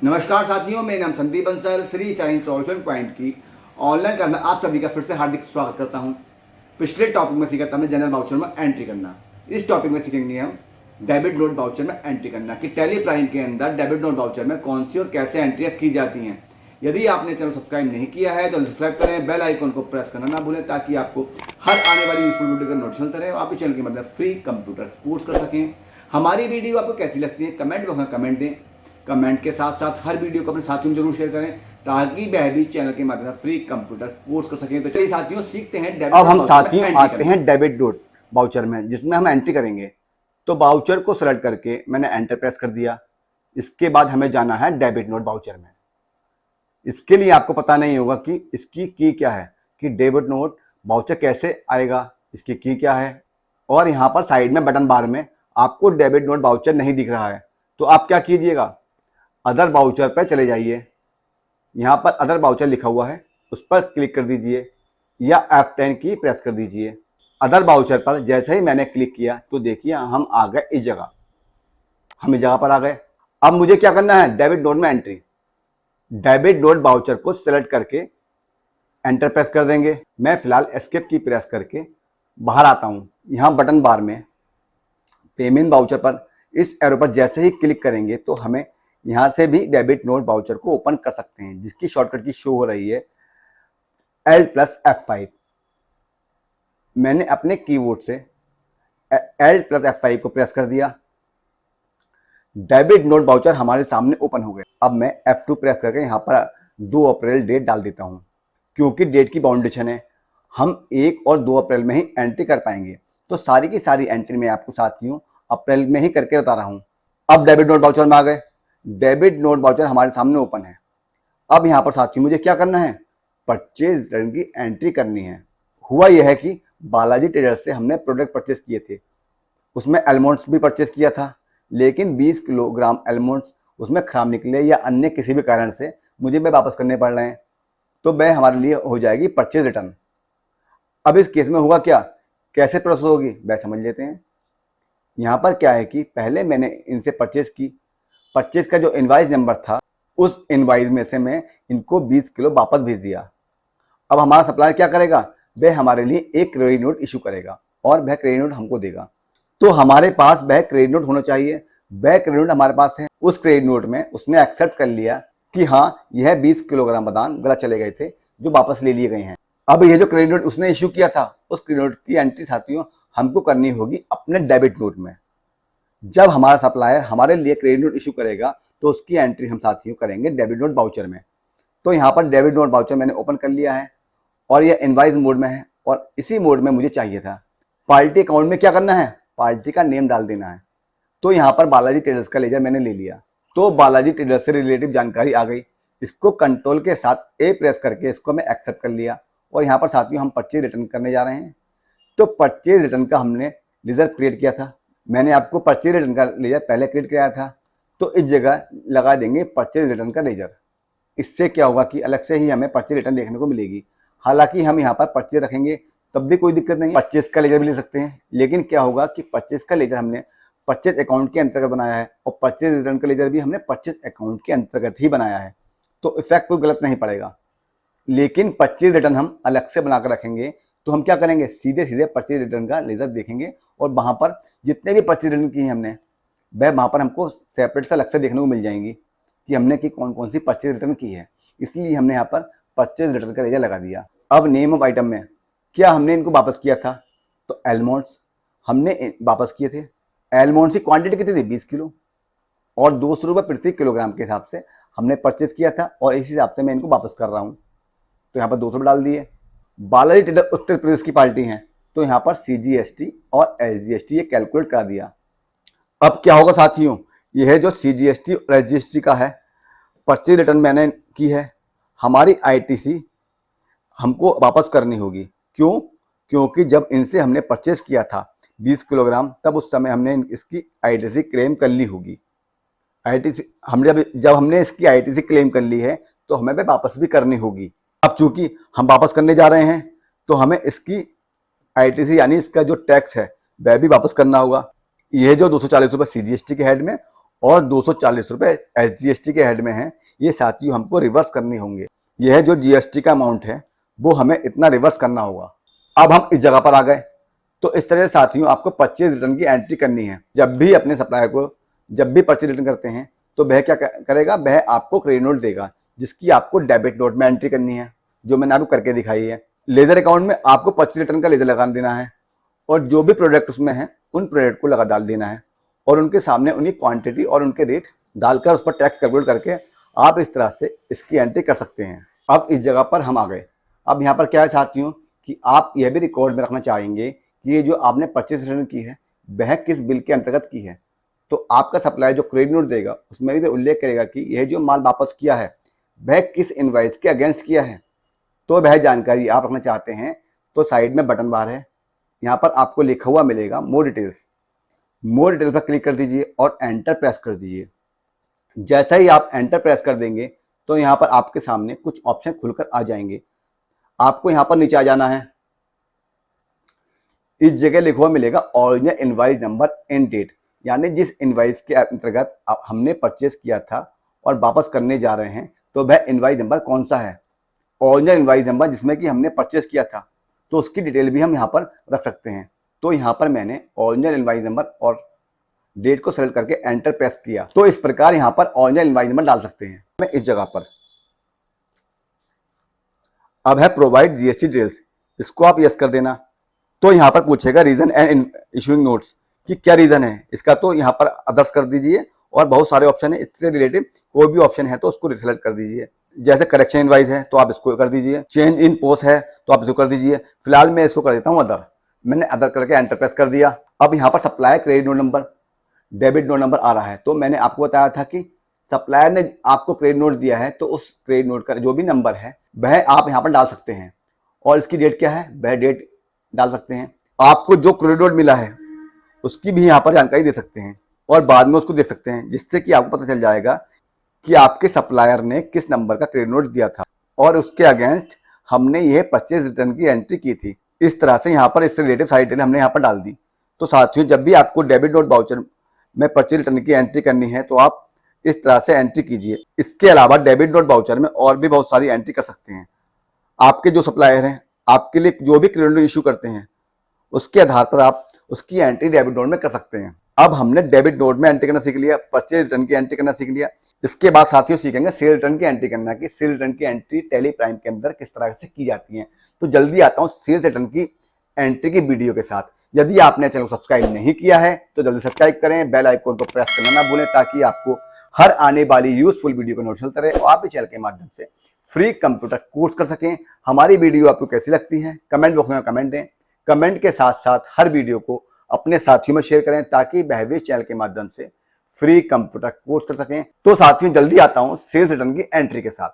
नमस्कार साथियों, मेरा नाम Sandeep Bansal, Shri sign solution point की ऑनलाइन क्लास में आप सभी का फिर से हार्दिक स्वागत करता हूं। पिछले टॉपिक में सीखा था हमने जनरल वाउचर में एंट्री करना। इस टॉपिक में सीखेंगे हम डेबिट नोट वाउचर में एंट्री करना कि टैली प्राइम के अंदर डेबिट नोट वाउचर में कौन सी और कैसे एंट्रियाँ की जाती हैं। यदि आपने चैनल सब्सक्राइब नहीं किया है तो सब्सक्राइब करें, बेल आइकन को प्रेस करना ना भूलें ताकि आपको हर आने वाली यूजफुल वीडियो का नोटिस मिलता रहे और आप इस चैनल की मदद फ्री कंप्यूटर कोर्स कर सकें। हमारी वीडियो आपको कैसी लगती है कमेंट बॉक्स में कमेंट दें। कमेंट के साथ साथ हर वीडियो को अपने साथियों में जरूर शेयर करें ताकि वह भी चैनल के माध्यम से फ्री कंप्यूटर कोर्स कर सकें। तो चलिए साथियों सीखते हैं डेबिट। अब हम साथियों आते हैं डेबिट नोट वाउचर में, जिसमें हम एंट्री करेंगे। तो वाउचर को सेलेक्ट करके मैंने एंटर प्रेस कर दिया। इसके बाद हमें जाना है डेबिट नोट वाउचर में। इसके लिए आपको पता नहीं होगा कि इसकी की क्या है, कि डेबिट नोट वाउचर कैसे आएगा, इसकी की क्या है। और यहाँ पर साइड में बटन बार में आपको डेबिट नोट वाउचर नहीं दिख रहा है, तो आप क्या कीजिएगा, अदर वाउचर पर चले जाइए। यहाँ पर अदर वाउचर लिखा हुआ है, उस पर क्लिक कर दीजिए या F10 की प्रेस कर दीजिए। अदर वाउचर पर जैसे ही मैंने क्लिक किया तो देखिए हम आ गए इस जगह, हम इस जगह पर आ गए। अब मुझे क्या करना है, डेबिट नोट में एंट्री। डेबिट नोट वाउचर को सेलेक्ट करके एंटर प्रेस कर देंगे। मैं फिलहाल एस्केप की प्रेस करके बाहर आता हूँ। यहाँ बटन बार में पेमेंट वाउचर पर इस एरो पर जैसे ही क्लिक करेंगे तो हमें यहाँ से भी डेबिट नोट वाउचर को ओपन कर सकते हैं, जिसकी शॉर्टकट की शो हो रही है L+F5। मैंने अपने कीबोर्ड से L+F5 को प्रेस कर दिया। डेबिट नोट वाउचर हमारे सामने ओपन हो गए। अब मैं F2 प्रेस करके यहाँ पर 2 अप्रैल डेट डाल देता हूँ, क्योंकि डेट की बाउंडेशन है, हम 1 और 2 अप्रैल में ही एंट्री कर पाएंगे। तो सारी की सारी एंट्री मैं आपको साथियों अप्रैल में ही करके बता रहा हूँ। अब डेबिट नोट वाउचर में आ गए। डेबिट नोट वाउचर हमारे सामने ओपन है। अब यहाँ पर साथियों मुझे क्या करना है, परचेज रिटर्न की एंट्री करनी है। हुआ यह है कि बालाजी ट्रेडर्स से हमने प्रोडक्ट परचेज किए थे, उसमें एलमोंड्स भी परचेज किया था, लेकिन 20 किलोग्राम एलमोंड्स उसमें खराब निकले या अन्य किसी भी कारण से मुझे वह वापस करने पड़ रहे हैं, तो वह हमारे लिए हो जाएगी परचेज रिटर्न। अब इस केस में होगा क्या, कैसे प्रोसेस होगी वह समझ लेते हैं। यहाँ पर क्या है कि पहले मैंने इनसे परचेज की, परचेज का जो इनवाइस नंबर था उस इनवाइस में से मैं इनको 20 किलो वापस भेज दिया। अब हमारा सप्लायर क्या करेगा, वह हमारे लिए एक क्रेडिट नोट इशू करेगा और वह क्रेडिट नोट हमको देगा। तो हमारे पास वह क्रेडिट नोट होना चाहिए। वह क्रेडिट नोट हमारे पास है। उस क्रेडिट नोट में उसने एक्सेप्ट कर लिया कि हाँ यह 20 किलोग्राम बादाम गलत चले गए थे जो वापस ले लिए गए हैं। अब यह जो क्रेडिट नोट उसने इशू किया था, उस क्रेडिट नोट की एंट्री साथियों हमको करनी होगी अपने डेबिट नोट में। जब हमारा सप्लायर हमारे लिए क्रेडिट नोट इशू करेगा तो उसकी एंट्री हम साथियों करेंगे डेबिट नोट वाउचर में। तो यहाँ पर डेबिट नोट वाउचर मैंने ओपन कर लिया है और यह इनवाइस मोड में है और इसी मोड में मुझे चाहिए था। पार्टी अकाउंट में क्या करना है, पार्टी का नेम डाल देना है। तो यहाँ पर बालाजी ट्रेडर्स का लेजर मैंने ले लिया। तो बालाजी ट्रेडर्स से रिलेटिव जानकारी आ गई। इसको कंट्रोल के साथ ए प्रेस करके इसको मैं एक्सेप्ट कर लिया और यहाँ पर साथियों हम परचेज रिटर्न करने जा रहे हैं। तो परचेज रिटर्न का हमने लेजर क्रिएट किया था। मैंने आपको परचेज रिटर्न का लेजर पहले क्रिएट किया था, तो इस जगह लगा देंगे परचेज रिटर्न का लेजर। इससे क्या होगा कि अलग से ही हमें परचेज रिटर्न देखने को मिलेगी। हालांकि हम यहाँ पर परचेज रखेंगे तब भी कोई दिक्कत नहीं, परचेज का लेजर भी ले सकते हैं। लेकिन क्या होगा कि परचेज का लेजर हमने परचेज अकाउंट के अंतर्गत बनाया है और परचेज रिटर्न का लेजर भी हमने परचेज अकाउंट के अंतर्गत ही बनाया है, तो इफेक्ट कोई गलत नहीं पड़ेगा। लेकिन परचेज रिटर्न हम अलग से बनाकर रखेंगे, तो हम क्या करेंगे, सीधे सीधे परचेज रिटर्न का लेजर देखेंगे और वहाँ पर जितने भी परचेज रिटर्न की हमने वह वहाँ पर हमको सेपरेट से अलग से देखने को मिल जाएंगी कि हमने की कौन कौन सी परचेज रिटर्न की है। इसलिए हमने यहाँ पर परचेज रिटर्न का लेजर लगा दिया। अब नेम ऑफ आइटम में क्या हमने इनको वापस किया था, तो एलमोंड्स हमने वापस किए थे। एलमोंड्स की क्वांटिटी कितनी थी, 20 किलो और 200 रुपये प्रति किलोग्राम के हिसाब से हमने परचेज किया था और इस हिसाब से मैं इनको वापस कर रहा हूँ। तो यहाँ पर 200 रुपये डाल दिए। बालाजी ट्रेडर उत्तर प्रदेश की पार्टी है, तो यहाँ पर CGST और SGST ये कैलकुलेट करा दिया। अब क्या होगा साथियों, यह जो CGST और SGST का है परचेज रिटर्न मैंने की है, हमारी ITC हमको वापस करनी होगी। क्यों, क्योंकि जब इनसे हमने परचेज किया था 20 किलोग्राम, तब उस समय हमने इसकी ITC क्लेम कर ली होगी। ITC हमने जब हमने इसकी ITC क्लेम कर ली है तो हमें वह वापस भी करनी होगी। अब चूंकि हम वापस करने जा रहे हैं तो हमें इसकी ITC यानी इसका जो टैक्स है वह भी वापस करना होगा। यह जो 240 रुपये CGST के हेड में और 240 रुपये SGST के हेड में है, ये साथियों हमको रिवर्स करनी होंगे। यह जो GST का अमाउंट है वो हमें इतना रिवर्स करना होगा। अब हम इस जगह पर आ गए। तो इस तरह से साथियों आपको परचेज रिटर्न की एंट्री करनी है। जब भी अपने सप्लायर को जब भी परचेज रिटर्न करते हैं तो वह क्या करेगा, वह आपको क्रेडिट नोट देगा जिसकी आपको डेबिट नोट में एंट्री करनी है, जो मैंने आपको करके दिखाई है। लेजर अकाउंट में आपको परचेज रिटर्न का लेजर लगा देना है और जो भी प्रोडक्ट उसमें है उन प्रोडक्ट को लगा डाल देना है और उनके सामने उनकी क्वांटिटी और उनके रेट डालकर उस पर टैक्स कैलकुलेट करके आप इस तरह से इसकी एंट्री कर सकते हैं। अब इस जगह पर हम आ गए। अब यहाँ पर क्या है साथियों कि आप यह भी रिकॉर्ड में रखना चाहेंगे कि ये जो आपने परचेज रिटर्न की है वह किस बिल के अंतर्गत की है। तो आपका सप्लायर जो क्रेडिट नोट देगा उसमें भी उल्लेख करेगा कि यह जो माल वापस किया है वह किस इनवाइस के अगेंस्ट किया है। तो वह जानकारी आप रखना चाहते हैं तो साइड में बटन बार है, यहाँ पर आपको लिखा हुआ मिलेगा मोर डिटेल्स। मोर डिटेल्स पर क्लिक कर दीजिए और एंटर प्रेस कर दीजिए। जैसा ही आप एंटर प्रेस कर देंगे तो यहाँ पर आपके सामने कुछ ऑप्शन खुलकर आ जाएंगे। आपको यहाँ पर नीचे आ जाना है। इस जगह लिखा हुआ मिलेगा original invoice number and date, यानी जिस इनवाइस के अंतर्गत हमने परचेज किया था और वापस करने जा रहे हैं तो वह इनवाइस नंबर कौन सा है। ओरिजिनल इनवाइस नंबर जिसमें कि हमने परचेज किया था तो उसकी डिटेल भी हम यहाँ पर रख सकते हैं। तो यहाँ पर मैंने ओरिजिनल इनवाइस नंबर और डेट को सेलेक्ट करके एंटर प्रेस किया। तो इस प्रकार यहाँ पर ओरिजिनल इनवाइस नंबर डाल सकते हैं। मैं इस जगह पर अब है प्रोवाइड GST डिटेल्स, इसको आप यस कर देना। तो यहाँ पर पूछेगा रीजन एंड इशूइंग नोट्स कि क्या रीजन है इसका, तो यहाँ पर अदर्स कर दीजिए और बहुत सारे ऑप्शन है, इससे रिलेटेड कोई भी ऑप्शन है तो उसको सिलेक्ट कर दीजिए। जैसे करेक्शन इनवाइस है तो आप इसको कर दीजिए, चेंज इन पोस्ट है तो आप इसको कर दीजिए। फिलहाल मैं इसको कर देता हूँ अदर। मैंने अदर करके एंटर प्रेस कर दिया। अब यहाँ पर supplier credit note number debit note number आ रहा है। तो मैंने आपको बताया था कि सप्लायर ने आपको क्रेडिट नोट दिया है तो उस क्रेडिट नोट का जो भी नंबर है वह आप यहाँ पर डाल सकते हैं और इसकी डेट क्या है वह डेट डाल सकते हैं। आपको जो क्रेडिट नोट मिला है उसकी भी यहाँ पर जानकारी दे सकते हैं और बाद में उसको देख सकते हैं, जिससे कि आपको पता चल जाएगा कि आपके सप्लायर ने किस नंबर का क्रेडिट नोट दिया था और उसके अगेंस्ट हमने यह परचेज रिटर्न की एंट्री की थी। इस तरह से यहाँ पर इससे रिलेटिव सारी डिटेल हमने यहाँ पर डाल दी। तो साथियों जब भी आपको डेबिट नोट वाउचर में परचेज रिटर्न की एंट्री करनी है तो आप इस तरह से एंट्री कीजिए। इसके अलावा डेबिट नोट वाउचर में और भी बहुत सारी एंट्री कर सकते हैं। आपके जो सप्लायर हैं आपके लिए जो भी क्रेडिट नोट इशू करते हैं उसके आधार पर आप उसकी एंट्री डेबिट नोट में कर सकते हैं। अब हमने डेबिट नोट में एंट्री करना सीख लिया, परचेज रिटर्न की एंट्री करना सीख लिया। इसके बाद साथियों सीखेंगे सेल रिटर्न की एंट्री करना कि सेल रिटर्न की एंट्री टैली प्राइम के अंदर किस तरह से की जाती है। तो जल्दी आता हूं सेल रिटर्न की एंट्री की वीडियो के साथ। यदि आपने चैनल को सब्सक्राइब नहीं किया है तो जल्दी सब्सक्राइब करें, बेल आइकन को प्रेस करना ना भूलें ताकि आपको हर आने वाली यूजफुल वीडियो का नोटिफिकेशन मिलता रहे और आप इस चैनल के माध्यम से फ्री कंप्यूटर कोर्स कर सकें। हमारी वीडियो आपको कैसी लगती है कमेंट बॉक्स में कमेंट दें। कमेंट के साथ साथ हर वीडियो को अपने साथियों में शेयर करें ताकि वह भी चैनल के माध्यम से फ्री कंप्यूटर कोर्स कर सकें। तो साथियों जल्दी आता हूं सेल्स रिटर्न की एंट्री के साथ।